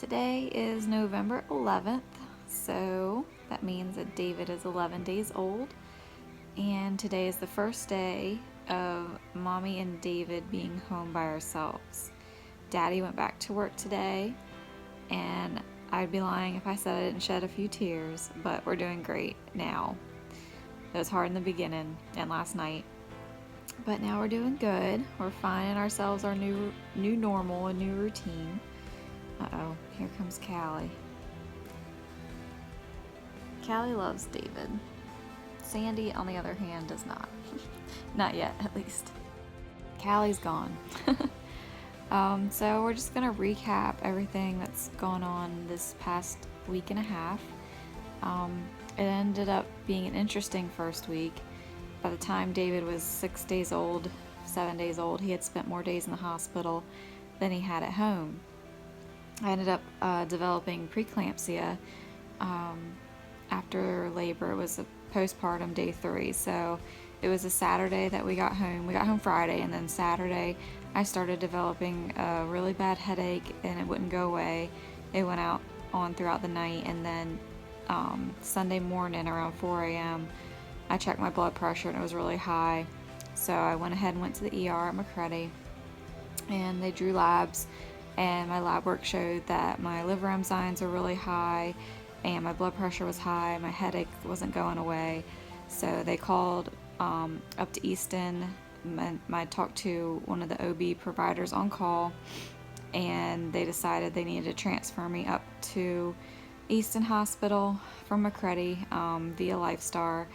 Today is November 11th, so that means that David is 11 days old, and today is the first day of Mommy and David being home by ourselves. Daddy went back to work today, and I'd be lying if I said I didn't shed a few tears, but we're doing great now. It was hard in the beginning and last night, but now we're doing good. We're finding ourselves our new normal, a new routine. Uh-oh, here comes Callie. Callie loves David. Sandy, on the other hand, does not. Not yet, at least. Callie's gone. So we're just gonna recap everything that's gone on this past week and a half. It ended up being an interesting first week. By the time David was 7 days old, he had spent more days in the hospital than he had at home. I ended up developing preeclampsia after labor. It was a postpartum day 3, so it was a Saturday that we got home. We got home Friday, and then Saturday I started developing a really bad headache, and it wouldn't go away. It went on throughout the night, and then Sunday morning around 4 a.m. I checked my blood pressure, and it was really high. So I went ahead and went to the ER at McCready, and they drew labs. And my lab work showed that my liver enzymes were really high, and my blood pressure was high. My headache wasn't going away, so they called up to Easton. I talked to one of the OB providers on call, and they decided they needed to transfer me up to Easton Hospital from McCready via LifeStar,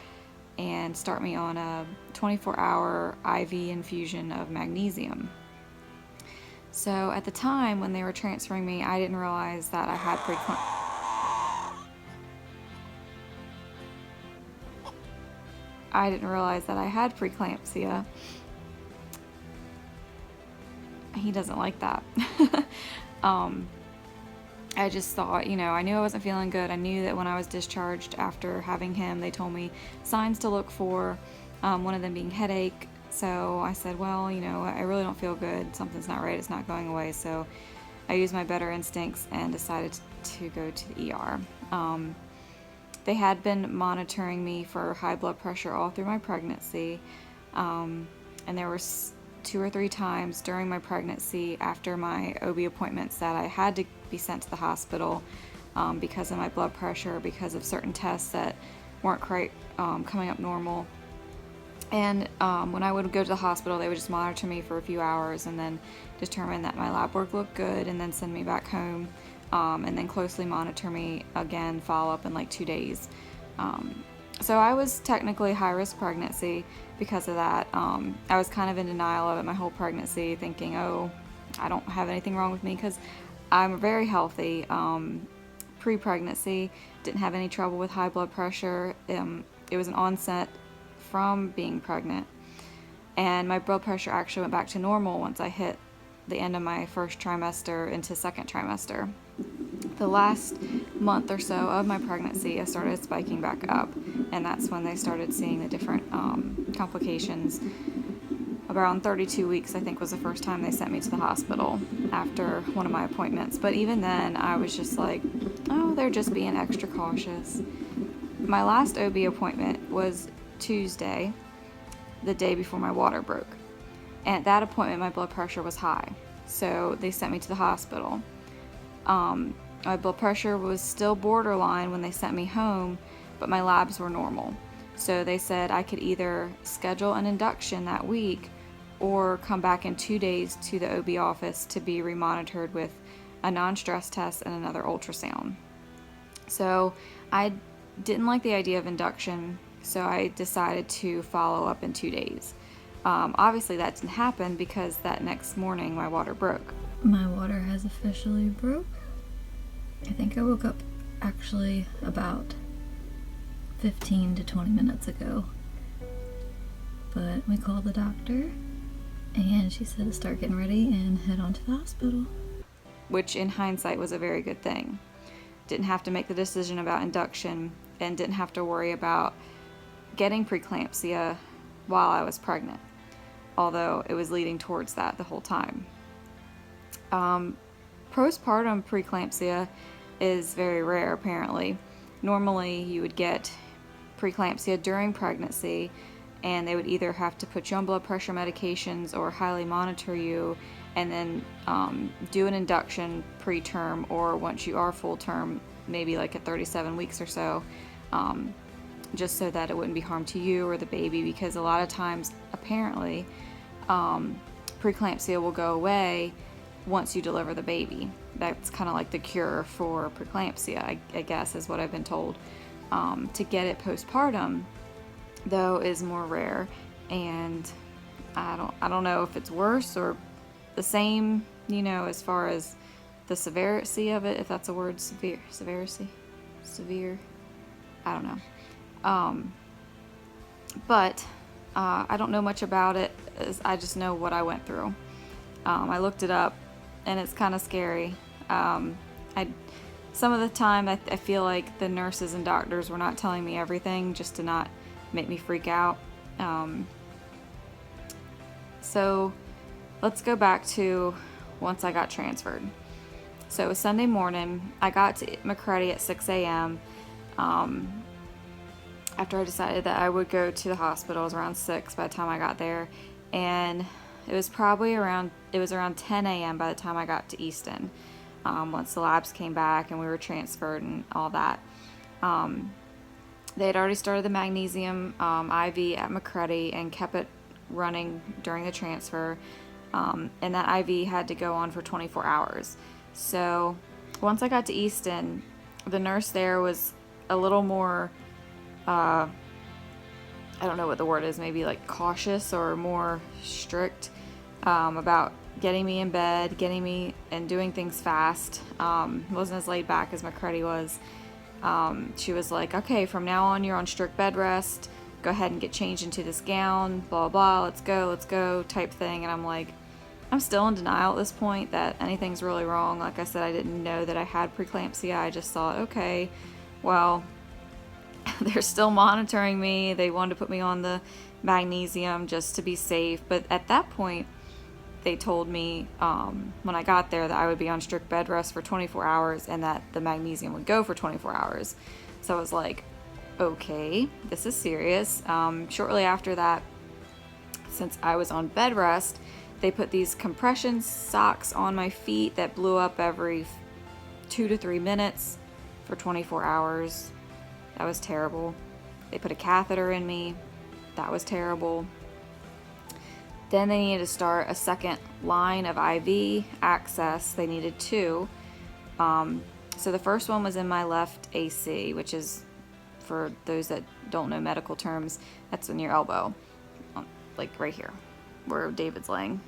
and start me on a 24-hour IV infusion of magnesium. So at the time when they were transferring me, I didn't realize that I had preeclampsia. He doesn't like that. I just thought, I knew I wasn't feeling good. I knew that when I was discharged after having him, they told me signs to look for, one of them being headache. So I said, well, I really don't feel good. Something's not right. It's not going away. So I used my better instincts and decided to go to the ER. They had been monitoring me for high blood pressure all through my pregnancy. And there were 2 or 3 times during my pregnancy after my OB appointments that I had to be sent to the hospital because of my blood pressure, because of certain tests that weren't quite coming up normal. And when I would go to the hospital, they would just monitor me for a few hours and then determine that my lab work looked good and then send me back home, and then closely monitor me again, follow up in like 2 days. So I was technically high-risk pregnancy because of that. I was kind of in denial of it my whole pregnancy, thinking, oh, I don't have anything wrong with me because I'm very healthy. Pre-pregnancy, didn't have any trouble with high blood pressure. It was an onset from being pregnant, and my blood pressure actually went back to normal once I hit the end of my first trimester into second trimester. The last month or so of my pregnancy, I started spiking back up, and that's when they started seeing the different complications. Around 32 weeks, I think, was the first time they sent me to the hospital after one of my appointments. But even then, I was just like, oh, they're just being extra cautious. My last OB appointment was Tuesday, the day before my water broke. And at that appointment, my blood pressure was high. So they sent me to the hospital. My blood pressure was still borderline when they sent me home, but my labs were normal. So they said I could either schedule an induction that week or come back in 2 days to the OB office to be remonitored with a non-stress test and another ultrasound. So I didn't like the idea of induction, so I decided to follow up in 2 days. Obviously that didn't happen because that next morning my water broke. My water has officially broke. I think I woke up actually about 15 to 20 minutes ago. But we called the doctor and she said to start getting ready and head on to the hospital. Which in hindsight was a very good thing. Didn't have to make the decision about induction and didn't have to worry about getting preeclampsia while I was pregnant, although it was leading towards that the whole time. postpartum preeclampsia is very rare, apparently. Normally, you would get preeclampsia during pregnancy, and they would either have to put you on blood pressure medications or highly monitor you, and then do an induction preterm, or once you are full term, maybe like at 37 weeks or so, just so that it wouldn't be harm to you or the baby, because a lot of times, apparently, preeclampsia will go away once you deliver the baby. That's kind of like the cure for preeclampsia, I guess, is what I've been told. To get it postpartum, though, is more rare, and I don't know if it's worse or the same, as far as the severity of it, if that's a word. Severe, I don't know. But I don't know much about it. I just know what I went through. I looked it up, and it's kind of scary. Some of the time I feel like the nurses and doctors were not telling me everything, just to not make me freak out. So let's go back to once I got transferred. So it was Sunday morning. I got to McCready at 6 a.m. After I decided that I would go to the hospital. It was around 6 by the time I got there, and it was around 10 a.m. by the time I got to Easton. Once the labs came back and we were transferred and all that. They had already started the magnesium IV at McCready and kept it running during the transfer, and that IV had to go on for 24 hours. So once I got to Easton, the nurse there was a little more, I don't know what the word is, maybe like cautious or more strict about getting me in bed, getting me and doing things fast. Wasn't as laid back as McCready was. She was like, okay, from now on you're on strict bed rest. Go ahead and get changed into this gown, blah, blah, let's go, type thing. And I'm like, I'm still in denial at this point that anything's really wrong. Like I said, I didn't know that I had preeclampsia. I just thought, okay, well, they're still monitoring me. They wanted to put me on the magnesium just to be safe. But at that point, they told me when I got there that I would be on strict bed rest for 24 hours and that the magnesium would go for 24 hours. So I was like, okay, this is serious. Shortly after that, since I was on bed rest, they put these compression socks on my feet that blew up every 2 to 3 minutes for 24 hours. That was terrible. They put a catheter in me. That was terrible. Then they needed to start a second line of IV access. They needed 2. So the first one was in my left AC, which is, for those that don't know medical terms, that's in your elbow, like right here, where David's laying.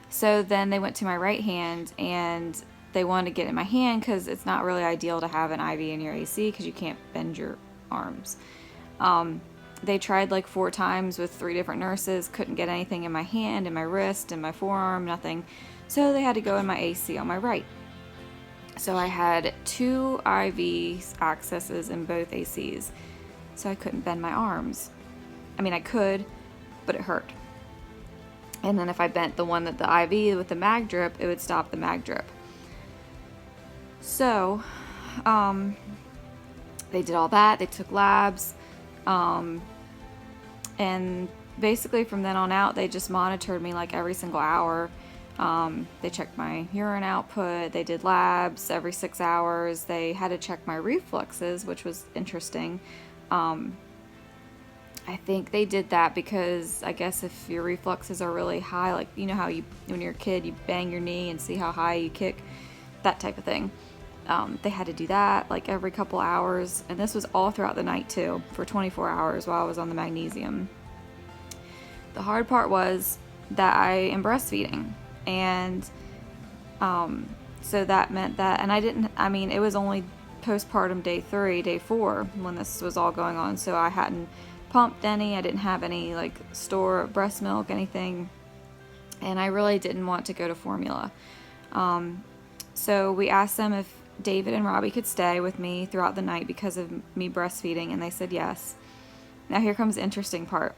So then they went to my right hand, and they wanted to get in my hand because it's not really ideal to have an IV in your AC because you can't bend your arms. They tried like 4 times with 3 different nurses, couldn't get anything in my hand, in my wrist, in my forearm, nothing. So they had to go in my AC on my right. So I had 2 IV accesses in both ACs. So I couldn't bend my arms. I mean, I could, but it hurt. And then if I bent the one that the IV with the mag drip, it would stop the mag drip. So, they did all that. They took labs. And basically from then on out, they just monitored me like every single hour. They checked my urine output. They did labs every 6 hours. They had to check my refluxes, which was interesting. I think they did that because I guess if your refluxes are really high, like, you know how when you're a kid, you bang your knee and see how high you kick, that type of thing. They had to do that like every couple hours, and this was all throughout the night too, for 24 hours while I was on the magnesium. The hard part was that I am breastfeeding, and so that meant that, and it was only postpartum day 4 when this was all going on, so I hadn't pumped any, I didn't have any like store of breast milk, anything, and I really didn't want to go to formula. So we asked them if David and Robbie could stay with me throughout the night because of me breastfeeding, and they said yes. Now here comes the interesting part.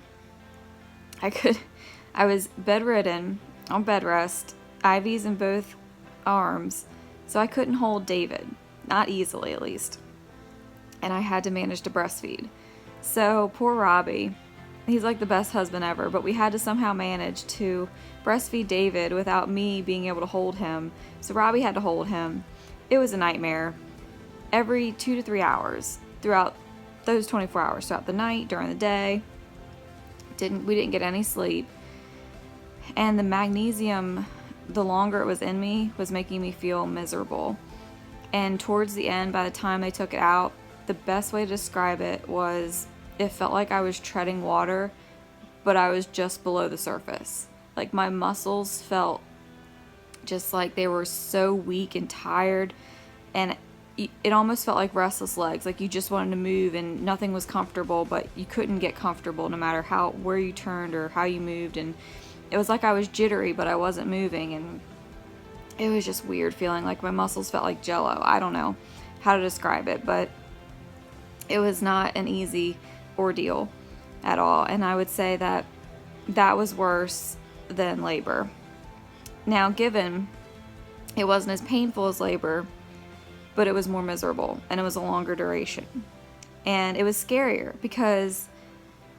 I was bedridden on bed rest. IVs in both arms, so I couldn't hold David, not easily at least, and I had to manage to breastfeed. So poor Robbie, he's like the best husband ever, but we had to somehow manage to breastfeed David without me being able to hold him. So Robbie had to hold him. It was a nightmare. Every 2 to 3 hours throughout those 24 hours, throughout the night, during the day. We didn't get any sleep. And the magnesium, the longer it was in me, was making me feel miserable. And towards the end, by the time they took it out, the best way to describe it was it felt like I was treading water, but I was just below the surface. Like my muscles felt just like they were so weak and tired, and it almost felt like restless legs. Like you just wanted to move and nothing was comfortable, but you couldn't get comfortable no matter where you turned or how you moved. And it was like I was jittery, but I wasn't moving, and it was just weird feeling like my muscles felt like jello. I don't know how to describe it, but it was not an easy ordeal at all. And I would say that that was worse than labor. Now, given it wasn't as painful as labor, but it was more miserable and it was a longer duration. And it was scarier because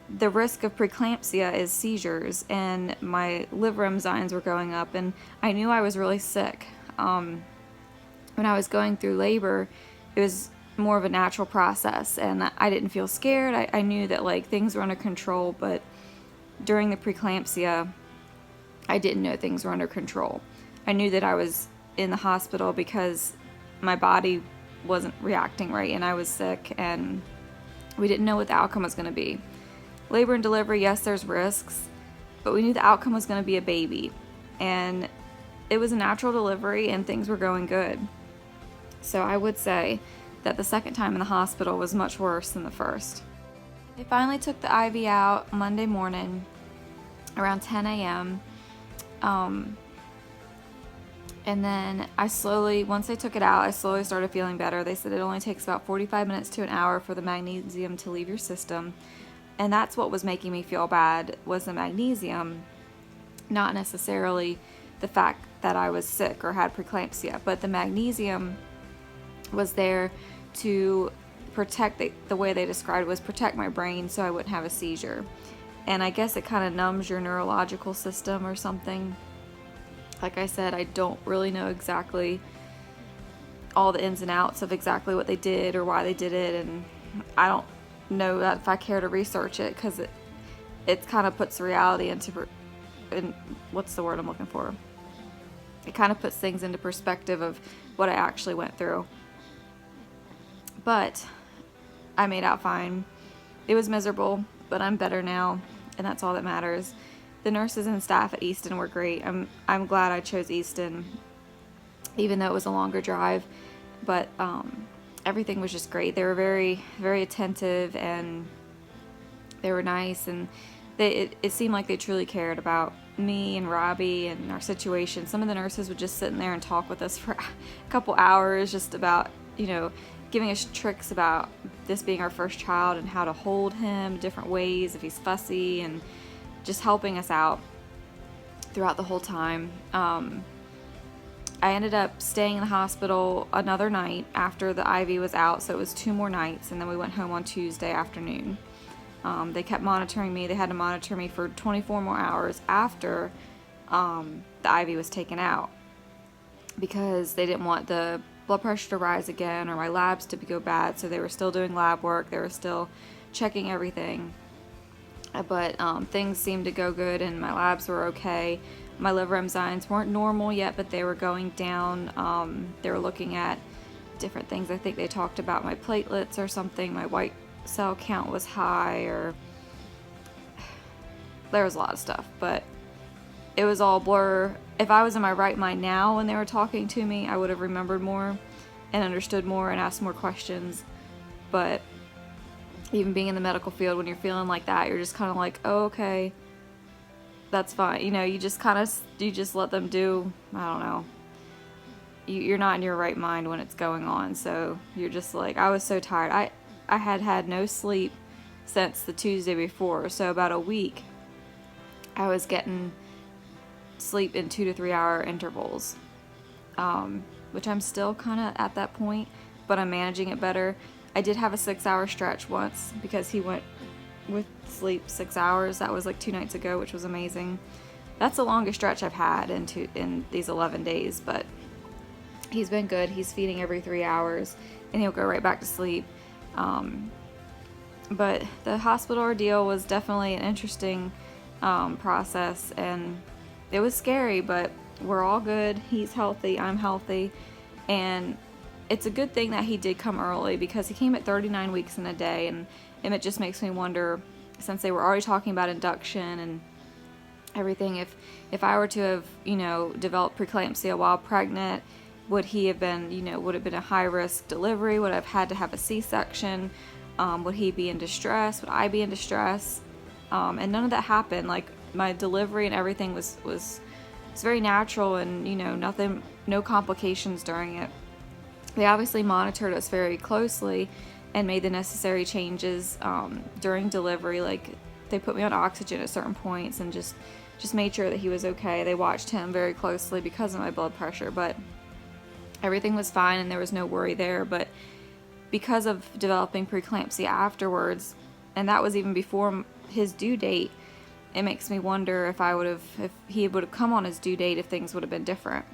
the risk of preeclampsia is seizures, and my liver enzymes were going up, and I knew I was really sick. When I was going through labor, it was more of a natural process, and I didn't feel scared. I knew that like things were under control, but during the preeclampsia, I didn't know things were under control. I knew that I was in the hospital because my body wasn't reacting right and I was sick, and we didn't know what the outcome was going to be. Labor and delivery, yes, there's risks, but we knew the outcome was going to be a baby, and it was a natural delivery and things were going good. So I would say that the second time in the hospital was much worse than the first. They finally took the IV out Monday morning around 10 a.m. And then once they took it out, I slowly started feeling better. They said it only takes about 45 minutes to an hour for the magnesium to leave your system. And that's what was making me feel bad, was the magnesium, not necessarily the fact that I was sick or had preeclampsia, but the magnesium was there to protect, the way they described it was protect my brain so I wouldn't have a seizure. And I guess it kind of numbs your neurological system or something. Like I said, I don't really know exactly all the ins and outs of exactly what they did or why they did it, and I don't know that if I care to research it, because it kind of puts reality what's the word I'm looking for? It kind of puts things into perspective of what I actually went through. But I made out fine. It was miserable, but I'm better now, and that's all that matters. The nurses and staff at Easton were great. I'm glad I chose Easton, even though it was a longer drive. But everything was just great. They were very, very attentive, and they were nice, and it seemed like they truly cared about me and Robbie and our situation. Some of the nurses would just sit in there and talk with us for a couple hours just about, giving us tricks about this being our first child and how to hold him different ways if he's fussy, and just helping us out throughout the whole time. I ended up staying in the hospital another night after the IV was out, so it was 2 more nights, and then we went home on Tuesday afternoon. They kept monitoring me. They had to monitor me for 24 more hours after the IV was taken out, because they didn't want the blood pressure to rise again or my labs to go bad, so they were still doing lab work. They were still checking everything. But things seemed to go good, and my labs were okay. My liver enzymes weren't normal yet, but they were going down. They were looking at different things. I think they talked about my platelets or something. My white cell count was high, or there was a lot of stuff, but it was all blur. If I was in my right mind now when they were talking to me, I would have remembered more and understood more and asked more questions. But even being in the medical field, when you're feeling like that, you're just kind of like, oh, okay, that's fine. You just let them do, I don't know. You're not in your right mind when it's going on. So you're just like, I was so tired. I had no sleep since the Tuesday before. So about a week, I was getting sleep in 2 to 3 hour intervals, which I'm still kind of at that point, but I'm managing it better. I did have a 6-hour stretch once because he went with sleep 6 hours. That was like 2 nights ago, which was amazing. That's the longest stretch I've had in these 11 days, but he's been good. He's feeding every 3 hours, and he'll go right back to sleep. But the hospital ordeal was definitely an interesting process, and it was scary, but we're all good. He's healthy, I'm healthy, and it's a good thing that he did come early, because he came at 39 weeks in a day, and it just makes me wonder, since they were already talking about induction and everything, if I were to have, developed preeclampsia while pregnant, would he have been, would it have been a high-risk delivery? Would I have had to have a C-section? Would he be in distress? Would I be in distress? And none of that happened. Like, my delivery and everything was very natural, and, nothing, no complications during it. They obviously monitored us very closely and made the necessary changes during delivery. Like, they put me on oxygen at certain points and just made sure that he was okay. They watched him very closely because of my blood pressure, but everything was fine and there was no worry there. But because of developing preeclampsia afterwards, and that was even before his due date, it makes me wonder if he would have come on his due date, if things would have been different.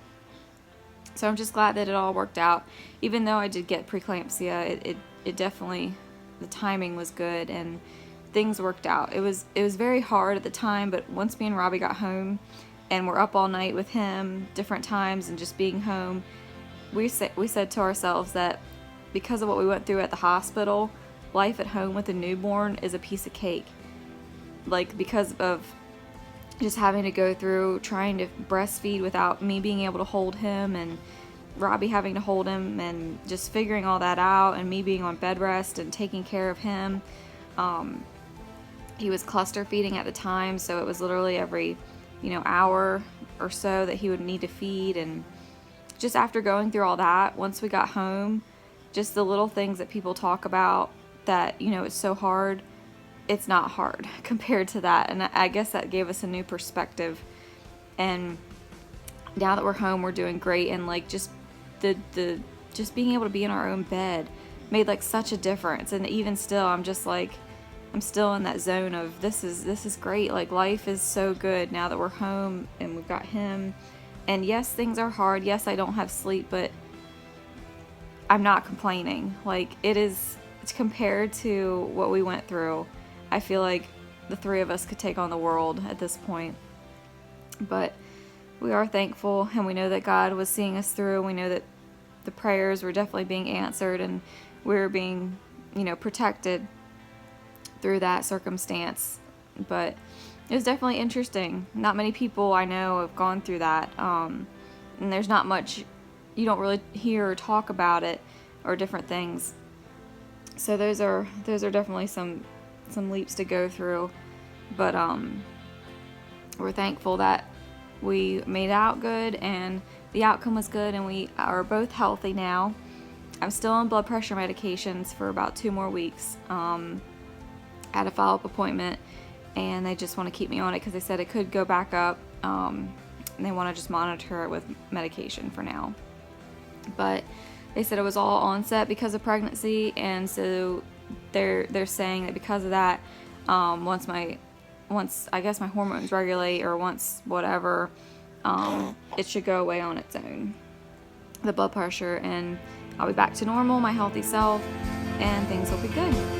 So I'm just glad that it all worked out. Even though I did get preeclampsia, it definitely, the timing was good and things worked out. It was very hard at the time, but once me and Robbie got home and we're up all night with him, different times, and just being home, we said to ourselves that because of what we went through at the hospital, life at home with a newborn is a piece of cake. Like, because of just having to go through trying to breastfeed without me being able to hold him, and Robbie having to hold him, and just figuring all that out, and me being on bed rest and taking care of him. He was cluster feeding at the time, so it was literally every, hour or so that he would need to feed. And just after going through all that, once we got home, just the little things that people talk about that, it's so hard, it's not hard compared to that. And I guess that gave us a new perspective. And now that we're home, we're doing great. And like, just just being able to be in our own bed made like such a difference. And even still, I'm just like, I'm still in that zone of this is great. Like, life is so good now that we're home and we've got him. And yes, things are hard. Yes, I don't have sleep, but I'm not complaining. Like, it's compared to what we went through, I feel like the three of us could take on the world at this point. But we are thankful, and we know that God was seeing us through. We know that the prayers were definitely being answered, and we were being, protected through that circumstance. But it was definitely interesting. Not many people I know have gone through that, and there's not much, you don't really hear or talk about it, or different things. So those are definitely some leaps to go through. But we're thankful that we made it out good, and the outcome was good, and we are both healthy now. I'm still on blood pressure medications for about 2 more weeks. At a follow-up appointment, and they just want to keep me on it because they said it could go back up, and they want to just monitor it with medication for now. But they said it was all onset because of pregnancy, and so they're saying that because of that, once I guess my hormones regulate, or once whatever, it should go away on its own, the blood pressure, and I'll be back to normal, my healthy self, and things will be good.